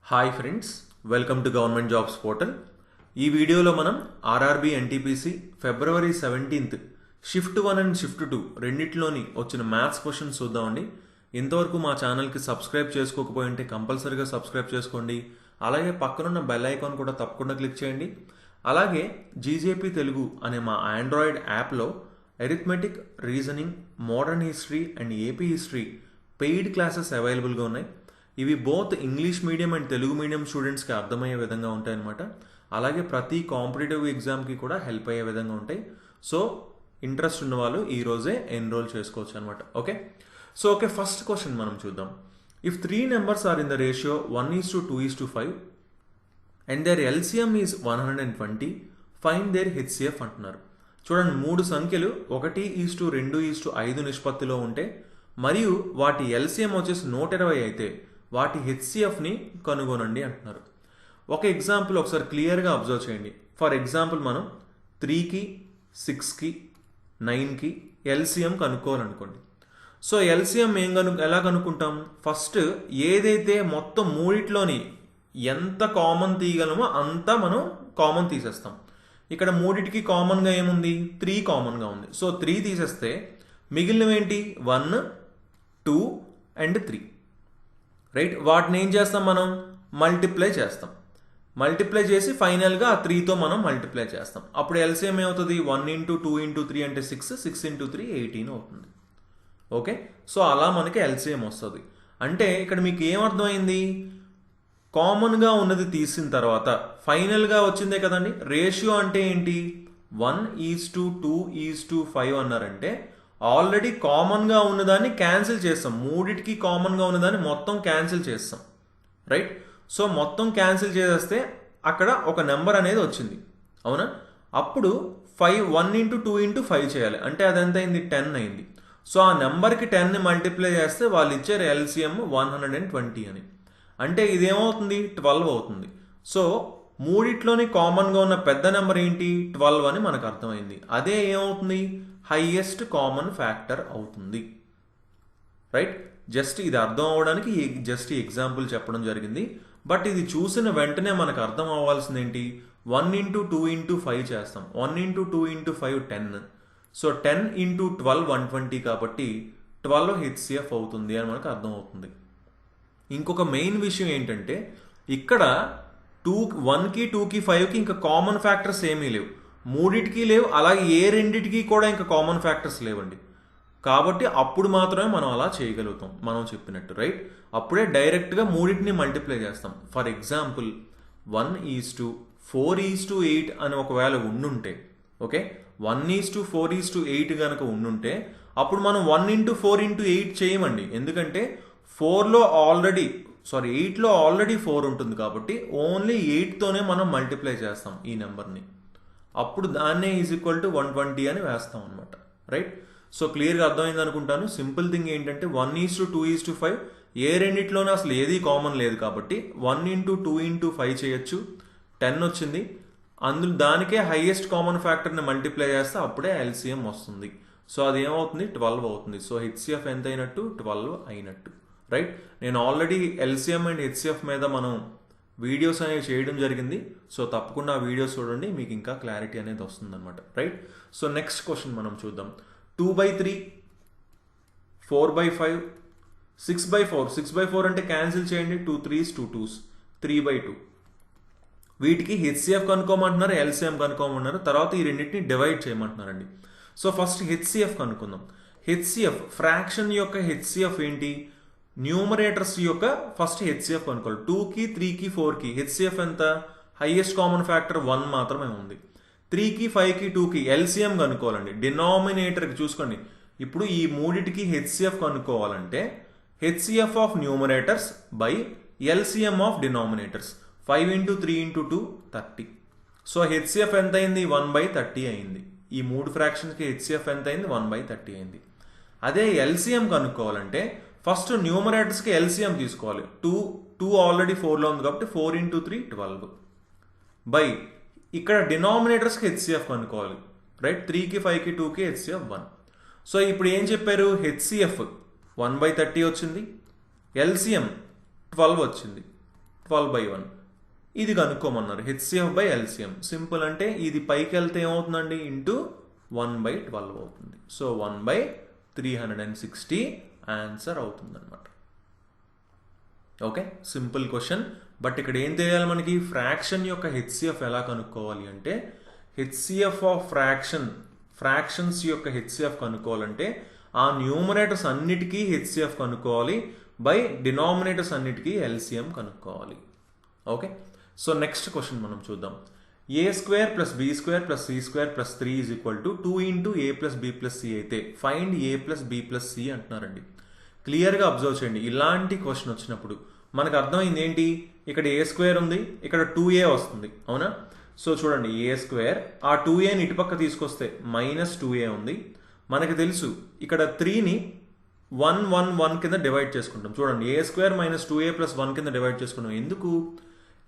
Hi friends, welcome to government jobs portal. ఈ వీడియోలో మనం RRB NTPC February 17th shift 1 and shift 2 రెండిట్లోని వచ్చిన maths questions చూద్దామండి. ఇంతవరకు మా ఛానల్కి సబ్స్క్రైబ్ చేసుకోకపోయి ఉంటే కంపల్సరీగా సబ్స్క్రైబ్ చేసుకోండి. అలాగే పక్కనున్న బెల్ ఐకాన్ కూడా తప్పకుండా క్లిక్ చేయండి. అలాగే జీజేపీ తెలుగు అనే మా ఆండ్రాయిడ్ యాప్లో arithmetic, reasoning, modern history and AP history paid classes అవైలబుల్గా ఉన్నాయి. ఇవి both English medium and Telugu medium స్టూడెంట్స్కి అర్థమయ్యే విధంగా ఉంటాయన్నమాట. అలాగే ప్రతి కాంపిటేటివ్ ఎగ్జామ్కి కూడా హెల్ప్ అయ్యే విధంగా ఉంటాయి. సో ఇంట్రెస్ట్ ఉన్న వాళ్ళు ఈరోజే ఎన్రోల్ చేసుకోవచ్చు అనమాట. ఓకే, ఫస్ట్ క్వశ్చన్ మనం చూద్దాం. If 3 numbers are in the ratio 1:2:5 and their LCM is 120, find their HCF అంటున్నారు. చూడండి, 3 సంఖ్యలు 1:2:5 నిష్పత్తిలో ఉంటే మరియు వాటి ఎల్సిఎం వచ్చేసి 120 అయితే వాటి హెచ్సిఎఫ్ని కనుగొనండి అంటున్నారు. ఒక ఎగ్జాంపుల్ ఒకసారి క్లియర్గా అబ్జర్వ్ చేయండి. ఫర్ ఎగ్జాంపుల్ మనం 3కి, 6కి, 9కి ఎల్సిఎం కనుక్కోవాలనుకోండి. సో ఎల్సిఎం ఎలా కనుక్కుంటాం? ఫస్ట్ ఏదైతే మొత్తం మూడిట్లోని ఎంత కామన్ తీయగలమో అంతా మనం కామన్ తీసేస్తాం. ఇక్కడ మూడిటికి కామన్గా ఏముంది? 3 కామన్గా ఉంది. సో 3 తీసేస్తే మిగిలినవేంటి? 1, 2 అండ్ 3. రైట్, వాటిని ఏం చేస్తాం? మనం మల్టిప్లై చేస్తాం. మల్టిప్లై చేసి ఫైనల్గా ఆ 3తో మనం మల్టిప్లై చేస్తాం. అప్పుడు ఎల్సిఎం ఏమవుతుంది? 1 × 2 × 3 అంటే 6, 6 × 3 18 అవుతుంది. ఓకే, సో అలా మనకి ఎల్సిఎం వస్తుంది. అంటే ఇక్కడ మీకు ఏమర్థమైంది? కామన్గా ఉన్నది తీసిన తర్వాత ఫైనల్గా వచ్చిందే కదండి. రేషియో అంటే ఏంటి? 1:2:5 అన్నారంటే ఆల్రెడీ కామన్గా ఉన్నదాన్ని క్యాన్సిల్ చేస్తాం. మూడిటికి కామన్గా ఉన్నదాన్ని మొత్తం క్యాన్సిల్ చేస్తాం. రైట్, సో మొత్తం క్యాన్సిల్ చేసేస్తే అక్కడ ఒక నెంబర్ అనేది వచ్చింది, అవునా? అప్పుడు 1 × 2 × 5 చేయాలి. అంటే అది ఎంత అయింది? 10 అయింది. సో ఆ నెంబర్కి 10ని మల్టిప్లై చేస్తే వాళ్ళు ఇచ్చారు ఎల్సిఎం 120 అని. అంటే ఇదేమవుతుంది? 12 అవుతుంది. సో మూడిట్లోని కామన్గా ఉన్న పెద్ద నెంబర్ ఏంటి? 12 అని మనకు అర్థమైంది. అదే ఏమవుతుంది? హైయెస్ట్ కామన్ ఫ్యాక్టర్ అవుతుంది. రైట్, జస్ట్ ఇది అర్థం అవ్వడానికి జస్ట్ ఈ ఎగ్జాంపుల్ చెప్పడం జరిగింది. బట్ ఇది చూసిన వెంటనే మనకు అర్థం అవ్వాల్సింది ఏంటి? 1 × 2 × 5 చేస్తాం. 1 × 2 × 5 10. సో 10 × 12 120 కాబట్టి 12 హెచ్సిఎఫ్ అవుతుంది అని మనకు అర్థం అవుతుంది. ఇంకొక మెయిన్ విషయం ఏంటంటే ఇక్కడ 1కి 2కి 5కి ఇంకా కామన్ ఫ్యాక్టర్స్ ఏమీ లేవు. మూడిటికి లేవు, అలాగే ఏ రెండిటికి కూడా ఇంకా కామన్ ఫ్యాక్టర్స్ లేవండి. కాబట్టి అప్పుడు మాత్రమే మనం అలా చేయగలుగుతాం, మనం చెప్పినట్టు. రైట్, అప్పుడే డైరెక్ట్గా మూడింటిని మల్టిప్లై చేస్తాం. ఫర్ ఎగ్జాంపుల్ 1:4:8 అని ఒకవేళ ఉండుంటే, ఓకే, 1:4:8 కనుక ఉండుంటే అప్పుడు మనం 1 × 4 × 8 చేయమండి. ఎందుకంటే 8లో ఆల్రెడీ 4 ఉంటుంది కాబట్టి ఓన్లీ 8తోనే మనం మల్టిప్లై చేస్తాం ఈ నెంబర్ని. అప్పుడు దాన్నే = 120 అని వేస్తాం అనమాట. రైట్, సో క్లియర్గా అర్థమైంది అనుకుంటాను. సింపుల్ థింగ్ ఏంటంటే 1:2:5 ఏ రెండిట్లోనే అసలు ఏది కామన్ లేదు కాబట్టి 1 × 2 × 5 చేయొచ్చు. 10 వచ్చింది. అందులో దానికే హైయెస్ట్ కామన్ ఫ్యాక్టర్ని మల్టిప్లై చేస్తే అప్పుడే ఎల్సిఎం వస్తుంది. సో అది ఏమవుతుంది? 12 అవుతుంది. సో హెచ్సిఎఫ్ ఎంత అయినట్టు? 12 అయినట్టు. రైట్, నేను ఆల్రెడీ ఎల్సిఎం అండ్ హెచ్సిఎఫ్ మీద మనం వీడియోస్ అనేవి చేయడం జరిగింది. సో తప్పకుండా ఆ వీడియోస్ చూడండి, మీకు ఇంకా క్లారిటీ అనేది వస్తుంది అనమాట. రైట్, సో నెక్స్ట్ క్వశ్చన్ మనం చూద్దాం. 2/3, 4/5, 6/4. 6/4 అంటే క్యాన్సిల్ చేయండి. 2 3s 2 2s, 3/2. వీటికి హెచ్సిఎఫ్ కనుక్కోమంటున్నారు, ఎల్సిఎం కనుక్కోమంటున్నారు. తర్వాత ఈ రెండింటిని డివైడ్ చేయమంటున్నారండి. సో ఫస్ట్ హెచ్సిఎఫ్ కనుక్కుందాం. హెచ్సిఎఫ్ ఫ్రాక్షన్ యొక్క హెచ్సిఎఫ్ ఏంటి? న్యూమరేటర్స్ యొక్క ఫస్ట్ హెచ్సిఎఫ్ కనుక్కోవాలి. 2కి 3కి 4కి హెచ్సిఎఫ్ ఎంత? హైయెస్ట్ కామన్ ఫ్యాక్టర్ 1 మాత్రమే ఉంది. 3కి 5కి 2కి ఎల్సిఎం కనుక్కోవాలండి. డినామినేటర్కి చూసుకోండి. ఇప్పుడు ఈ మూడిటికి హెచ్సిఎఫ్ కనుక్కోవాలంటే HCF of numerators by LCM of denominators. 5 × 3 × 2 30. So HCF ఎంత అయింది? 1/30 అయింది. ఈ మూడు ఫ్రాక్షన్స్కి హెచ్సిఎఫ్ ఎంత అయింది? 1/30 అయింది. అదే ఎల్సిఎం కనుక్కోవాలంటే ఫస్ట్ న్యూమరేటర్స్కి ఎల్సిఎం తీసుకోవాలి. 2 ఆల్రెడీ 4లో ఉంది కాబట్టి 4 × 3 12 బై ఇక్కడ డినామినేటర్స్కి హెచ్సిఎఫ్ కనుక్కోవాలి. రైట్, 3కి 5కి 2కి హెచ్సిఎఫ్ 1. సో ఇప్పుడు ఏం చెప్పారు? హెచ్సిఎఫ్ 1/30 వచ్చింది, ఎల్సిఎం 12 వచ్చింది. 12/1. ఇది కనుక్కోమన్నారు HCF బై LCM. సింపుల్ అంటే ఇది పైకి వెళ్తే ఏమవుతుందండి ఇంటూ 1/12 అవుతుంది. సో 1/360 ఆన్సర్ అవుతుంది అనమాట. Okay, simple question. బట్ ఇక్కడ ఏం తెలియాలి మనకి, ఫ్రాక్షన్ యొక్క HCF ఎలా కనుక్కోవాలి అంటే HCF ఆఫ్ ఫ్రాక్షన్స్ యొక్క HCF కనుక్కోవాలంటే ఆ న్యూమరేటర్స్ అన్నిటికీ HCF కనుక్కోవాలి, బై డినామినేటర్స్ అన్నిటికీ LCM కనుక్కోవాలి. ఓకే, సో నెక్స్ట్ క్వశ్చన్ మనం చూద్దాం. a² + b² + c² + 3 = 2 × a + b + c అయితే ఫైండ్ a + b + c అంటున్నారండి. క్లియర్గా అబ్జర్వ్ చేయండి. ఇలాంటి క్వశ్చన్ వచ్చినప్పుడు మనకు అర్థమైంది ఏంటి, ఇక్కడ a² ఉంది, ఇక్కడ 2a వస్తుంది, అవునా? సో చూడండి, a², ఆ 2aని ఇటుపక్క తీసుకొస్తే -2a ఉంది. మనకు తెలుసు ఇక్కడ 3ని 1 1 1 కింద డివైడ్ చేసుకుంటాం. చూడండి, a² - 2a + 1 కింద డివైడ్ చేసుకున్నాం. ఎందుకు?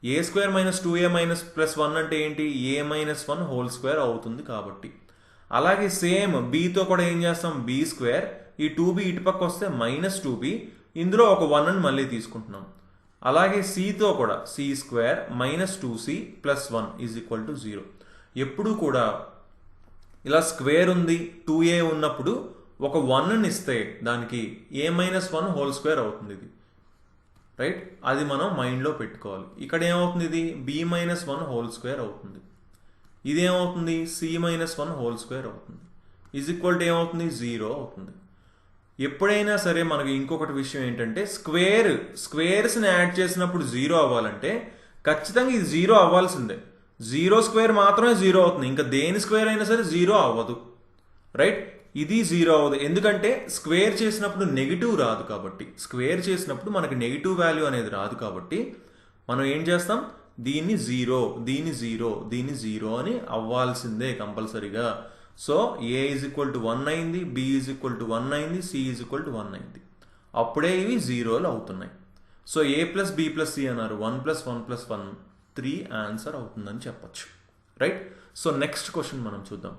a² - 2a + 1 అంటే ఏంటి, a - 1 హోల్ స్క్వేర్ అవుతుంది కాబట్టి. అలాగే సేమ్ bతో కూడా ఏం చేస్తాం, b², ఈ 2b ఇటుపక్క వస్తే -2b, ఇందులో ఒక 1 అని మళ్ళీ తీసుకుంటున్నాం. అలాగే cతో కూడా c² - 2c + 1 = 0. ఎప్పుడు కూడా ఇలా స్క్వేర్ ఉంది 2a ఉన్నప్పుడు ఒక 1ని ఇస్తే దానికి a - 1 హోల్ స్క్వేర్ అవుతుంది ఇది, రైట్? అది మనం మైండ్లో పెట్టుకోవాలి. ఇక్కడ ఏమవుతుంది, ఇది b - 1 హోల్ స్క్వేర్ అవుతుంది. ఇదేమవుతుంది, c - 1 హోల్ స్క్వేర్ అవుతుంది. ఏమవుతుంది, 0 అవుతుంది. ఎప్పుడైనా సరే మనకి ఇంకొకటి విషయం ఏంటంటే స్క్వేర్స్ని యాడ్ చేసినప్పుడు 0 అవ్వాలంటే ఖచ్చితంగా ఇది 0 అవ్వాల్సిందే. 0² మాత్రమే 0 అవుతుంది, ఇంకా దేని స్క్వేర్ అయినా సరే 0 అవ్వదు, రైట్? ఇది 0 అవ్వదు, ఎందుకంటే స్క్వేర్ చేసినప్పుడు నెగిటివ్ రాదు కాబట్టి. స్క్వేర్ చేసినప్పుడు మనకి నెగిటివ్ వాల్యూ అనేది రాదు కాబట్టి మనం ఏం చేస్తాం, దీన్ని 0, దీన్ని 0, దీన్ని 0 అని అవ్వాల్సిందే కంపల్సరీగా. సో a = 1 అయింది, b = 1 అయింది, c = 1 అయింది. అప్పుడే ఇవి 0లు అవుతున్నాయి. సో a + b + c అన్నారు, 1 + 1 + 1 3 ఆన్సర్ అవుతుందని చెప్పచ్చు, రైట్? సో నెక్స్ట్ క్వశ్చన్ మనం చూద్దాం.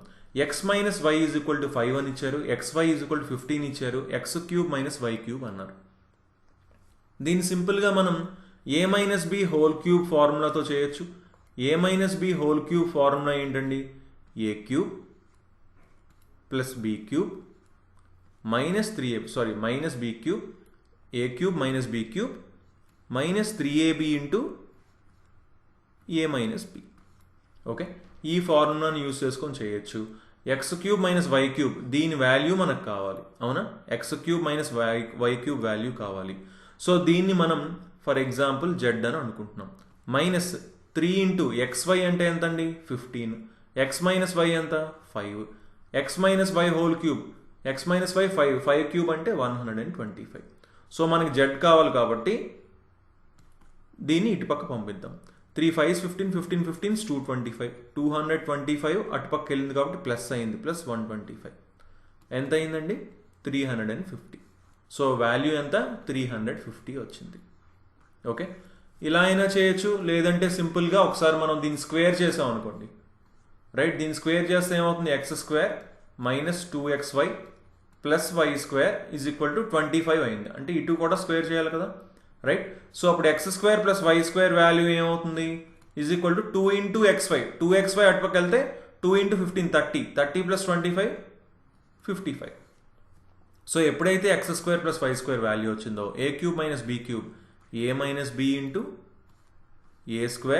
x - y = 5 అని ఇచ్చారు, xy = 15 ఇచ్చారు, x³ - y³ అన్నారు. దీన్ని సింపుల్గా మనం a - b హోల్ క్యూబ్ ఫార్ములాతో చేయొచ్చు. a - b whole cube formula ఏంటండి, a³ + b³ -b³ a³ - b³ -3ab × a - b. Okay, ఈ ఫార్ములాని యూజ్ చేసుకొని చేయొచ్చు. x³ - y³ దీని వాల్యూ మనకు కావాలి, అవునా? x³ - y³ వాల్యూ కావాలి. సో దీన్ని మనం ఫర్ ఎగ్జాంపుల్ z అని అనుకుంటున్నాం. -3 × xy అంటే ఎంత అండి, 15. x - y ఎంత, 5. x - y whole cube, x - y 5 అంటే 125. సో మనకి z కావాలి కాబట్టి దీన్ని ఇటుపక్క పంపిద్దాం. 3 5 15 15 15 225 225 అటుపక్క వెళ్ళింది కాబట్టి ప్లస్ అయింది, +125 ఎంత అయిందండి, 350. సో వాల్యూ ఎంత, 350 వచ్చింది. ఓకే, ఇలా అయినా చేయొచ్చు, లేదంటే సింపుల్గా ఒకసారి మనం దీన్ని స్క్వేర్ చేసాం అనుకోండి, రైట్? దీన్ని స్క్వేర్ చేస్తే ఏమవుతుంది, x² - 2xy + y² = 25 అయింది. అంటే ఇటు కూడా స్క్వేర్ చేయాలి కదా, రైట్? సో అప్పుడు x² + y² వాల్యూ ఏమవుతుంది, = 2 × xy. 2xy అటుపక్క వెళ్తే 2 × 15 30 30 + 25 55. సో ఎప్పుడైతే x² + y² వాల్యూ వచ్చిందో a³ - b³ a - b × a²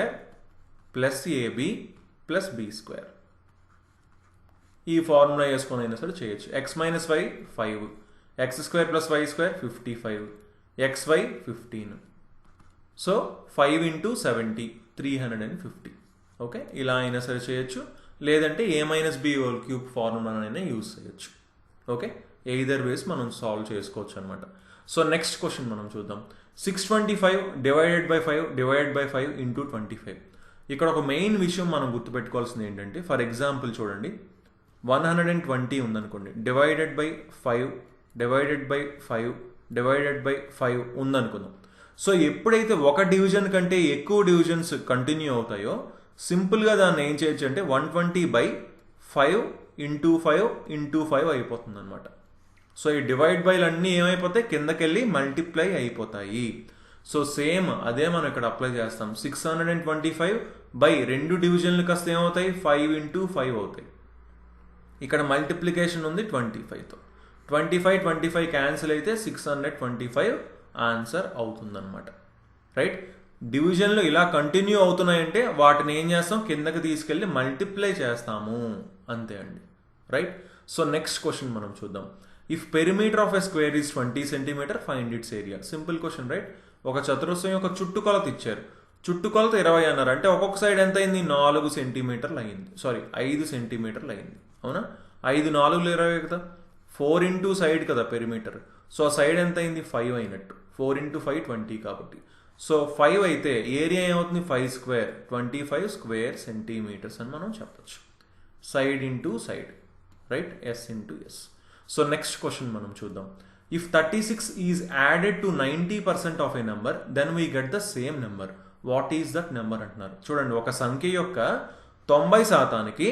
+ ab + b². ఈ ఫార్ములా వేసుకొని అయినా సరే చేయొచ్చు. x - y 5, x² + y² 55, xy 15. So 5 × 70 350. Okay, ఇలా అయినా సరే చేయొచ్చు, లేదంటే a - b హోల్ క్యూబ్ ఫార్ములానైనా యూజ్ చేయొచ్చు. ఓకే, ఎయిదర్ వేస్ మనం సాల్వ్ చేసుకోవచ్చు అనమాట. సో నెక్స్ట్ క్వశ్చన్ మనం చూద్దాం. 625 / 5 / 5 × 25. ఇక్కడ ఒక మెయిన్ విషయం మనం గుర్తుపెట్టుకోవాల్సింది ఏంటంటే, ఫర్ ఎగ్జాంపుల్ చూడండి, 120 ఉందనుకోండి, డివైడెడ్ బై 5 ఉందనుకుందాం. సో ఎప్పుడైతే ఒక డివిజన్ కంటే ఎక్కువ డివిజన్స్ కంటిన్యూ అవుతాయో సింపుల్గా దాన్ని ఏం చేయొచ్చు అంటే 120/5 × 5 × 5 అయిపోతుంది అనమాట. సో ఈ డివైడ్ బైలు అన్నీ ఏమైపోతాయి, కిందకెళ్ళి మల్టిప్లై అయిపోతాయి. సో సేమ్ అదే మనం ఇక్కడ అప్లై చేస్తాం. 625 బై 2 డివిజన్లు కాస్త ఏమవుతాయి, 5 into 5 అవుతాయి. ఇక్కడ మల్టిప్లికేషన్ ఉంది 25తో. 25 క్యాన్సిల్ అయితే 625 ఆన్సర్ అవుతుందన్నమాట. రైట్. డివిజన్లు ఇలా కంటిన్యూ అవుతున్నాయంటే వాటిని ఏం చేస్తాం, కిందకి తీసుకెళ్ళి మల్టిప్లై చేస్తాము, అంతే అండి. రైట్. సో నెక్స్ట్ క్వశ్చన్ మనం చూద్దాం. If perimeter of a square is 20 centimetre, find its area. Simple question. Right. ఒక చతురస్రం యొక్క చుట్టుకొలత ఇచ్చారు. చుట్టుకొలత 20 అన్నారు అంటే ఒక్కొక్క సైడ్ ఎంత అయింది, 4 సెంటీమీటర్లు అయింది. 5 సెంటీమీటర్లు అయింది. అవునా, 5 4 20 కదా, 4 into సైడ్ కదా పెరిమీటర్. సో ఆ సైడ్ ఎంత అయింది, 5 అయినట్టు. 4 into 5 20 కాబట్టి. సో 5 అయితే ఏరియా ఏమవుతుంది, 5 స్క్వేర్, 25 స్క్వేర్ సెంటీమీటర్స్ అని మనం చెప్పచ్చు. Side into side. Right. S into S. So next question మనం చూద్దాం. If 36 is added to 90% of a number, then we get the same number. What is that number అంటున్నారు. చూడండి, ఒక సంఖ్య యొక్క 90%కి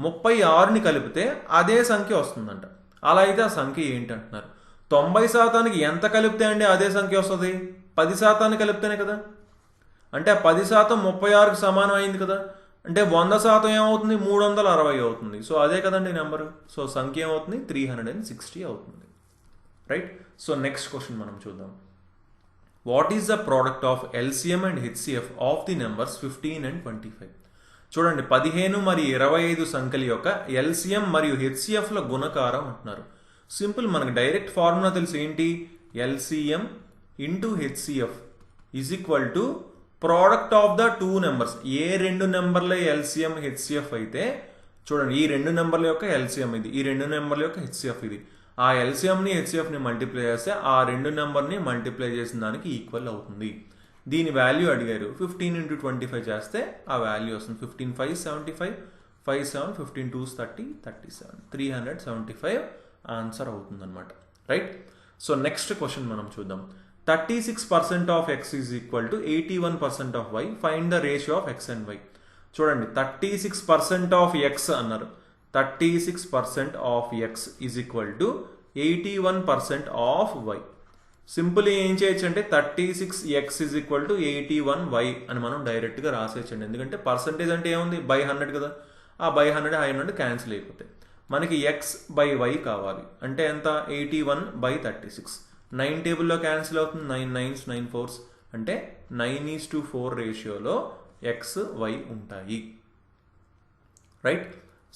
36ని కలిపితే అదే సంఖ్య వస్తుందంట. అలా అయితే ఆ సంఖ్య ఏంటి అంటున్నారు. 90%కి ఎంత కలిపితే అండి అదే సంఖ్య వస్తుంది, 10% కలిపితేనే కదా. అంటే 10% 36కి సమానం అయింది కదా. అంటే 100% ఏమవుతుంది, 360 అవుతుంది. సో అదే కదండి నెంబరు. సో సంఖ్య ఏమవుతుంది, 360 అవుతుంది. రైట్. సో నెక్స్ట్ క్వశ్చన్ మనం చూద్దాం. What is the product of LCM and HCF of the numbers 15 and 25? చూడండి, 15 మరియు 25 సంఖ్యల యొక్క LCM మరియు HCFల గుణకారం అంటున్నారు. సింపుల్, మనకు డైరెక్ట్ ఫార్ములా తెలుసు. ఏంటి, LCM into HCF is equal to product of the two numbers. ఏ రెండు నెంబర్ల LCM HCF అయితే, చూడండి, ఈ రెండు నెంబర్ల యొక్క LCM ఇది, ఈ రెండు నెంబర్ల యొక్క HCF ఇది. ఆ LCMని HCFని మల్టిప్లై చేస్తే ఆ రెండు నెంబర్ని మల్టిప్లై చేసిన దానికి ఈక్వల్ అవుతుంది. దీని వాల్యూ అడిగారు. 15 into 25 చేస్తే ఆ వాల్యూ వస్తుంది. 15 5 75, 5 7 15 2 30 37, 375 ఆన్సర్ అవుతుంది అనమాట. రైట్. సో నెక్స్ట్ క్వశ్చన్ మనం చూద్దాం. 36% of x is equal to 81% of y. Find the ratio of x and y. చూడండి, 36% ఆఫ్ x అన్నారు. 36% of x is equal to 81% of y. Simple ఏం చేయొచ్చు అంటే 36x is equal to 81y అని మనం డైరెక్ట్గా రాసేయచ్చండి. ఎందుకంటే పర్సంటేజ్ అంటే ఏముంది, బై 100 కదా. ఆ బై 100 100 క్యాన్సిల్ అయిపోతాయి. మనకి x బై y కావాలి. అంటే ఎంత, 81/36. 9 టేబుల్లో క్యాన్సిల్ అవుతుంది. 9 9s 9 4s అంటే 9:4 రేషియోలో x y ఉంటాయి. రైట్.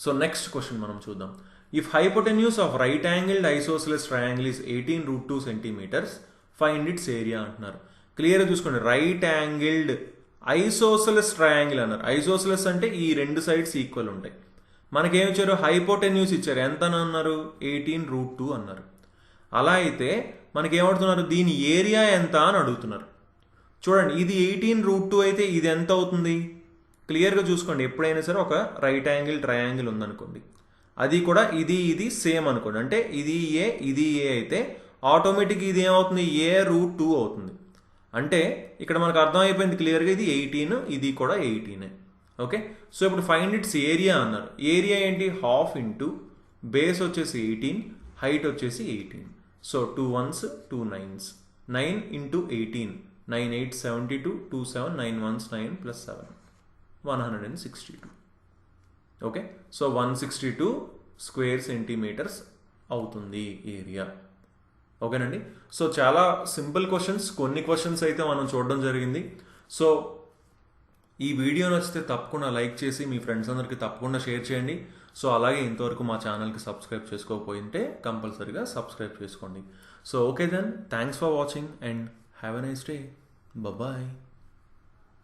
సో నెక్స్ట్ క్వశ్చన్ మనం చూద్దాం. If hypotenuse of right angled isosceles triangle is 18√2 centimetres, find its area అంటున్నారు. క్లియర్గా చూసుకోండి, రైట్ యాంగిల్డ్ ఐసోసెలస్ ట్రయాంగిల్ అన్నారు. ఐసోసెలస్ అంటే ఈ రెండు సైడ్స్ ఈక్వల్ ఉంటాయి. మనకేమి ఇచ్చారు, హైపోటెన్యూస్ ఇచ్చారు. ఎంత అన్నారు, 18√2 అన్నారు. అలా అయితే మనకేమడుతున్నారు, దీని ఏరియా ఎంత అని అడుగుతున్నారు. చూడండి, ఇది 18√2 అయితే ఇది ఎంత అవుతుంది. క్లియర్గా చూసుకోండి, ఎప్పుడైనా సరే ఒక రైట్ యాంగిల్ ట్రయాంగిల్ ఉందనుకోండి, అది కూడా ఇది సేమ్ అనుకోండి. అంటే ఇది ఏ అయితే ఆటోమేటిక్ ఇది ఏమవుతుంది, A√2 అవుతుంది. అంటే ఇక్కడ మనకు అర్థమైపోయింది క్లియర్గా, ఇది 18, ఇది కూడా 18. ఓకే. సో ఇప్పుడు ఫైండ్ ఇట్స్ ఏరియా అన్నారు. ఏరియా ఏంటి, హాఫ్ ఇంటూ బేస్ వచ్చేసి 18, హైట్ వచ్చేసి 18. So 2 1s 2 9s, 9 into 18, 9 8 72, 2 7 9 1s 9 plus 7, 162. Okay. So 162 square centimetres అవుతుంది ఏరియా. ఓకేనండి. సో చాలా సింపుల్ క్వశ్చన్స్, కొన్ని క్వశ్చన్స్ అయితే మనం చూడడం జరిగింది. సో ఈ వీడియో నచ్చితే తప్పకుండా లైక్ చేసి మీ ఫ్రెండ్స్ అందరికీ తప్పకుండా షేర్ చేయండి. సో అలాగే ఇంతవరకు మా ఛానల్కి సబ్స్క్రైబ్ చేసుకోకపోయింటే కంపల్సరీగా సబ్స్క్రైబ్ చేసుకోండి. So okay then, thanks for watching and have a nice day. Bye.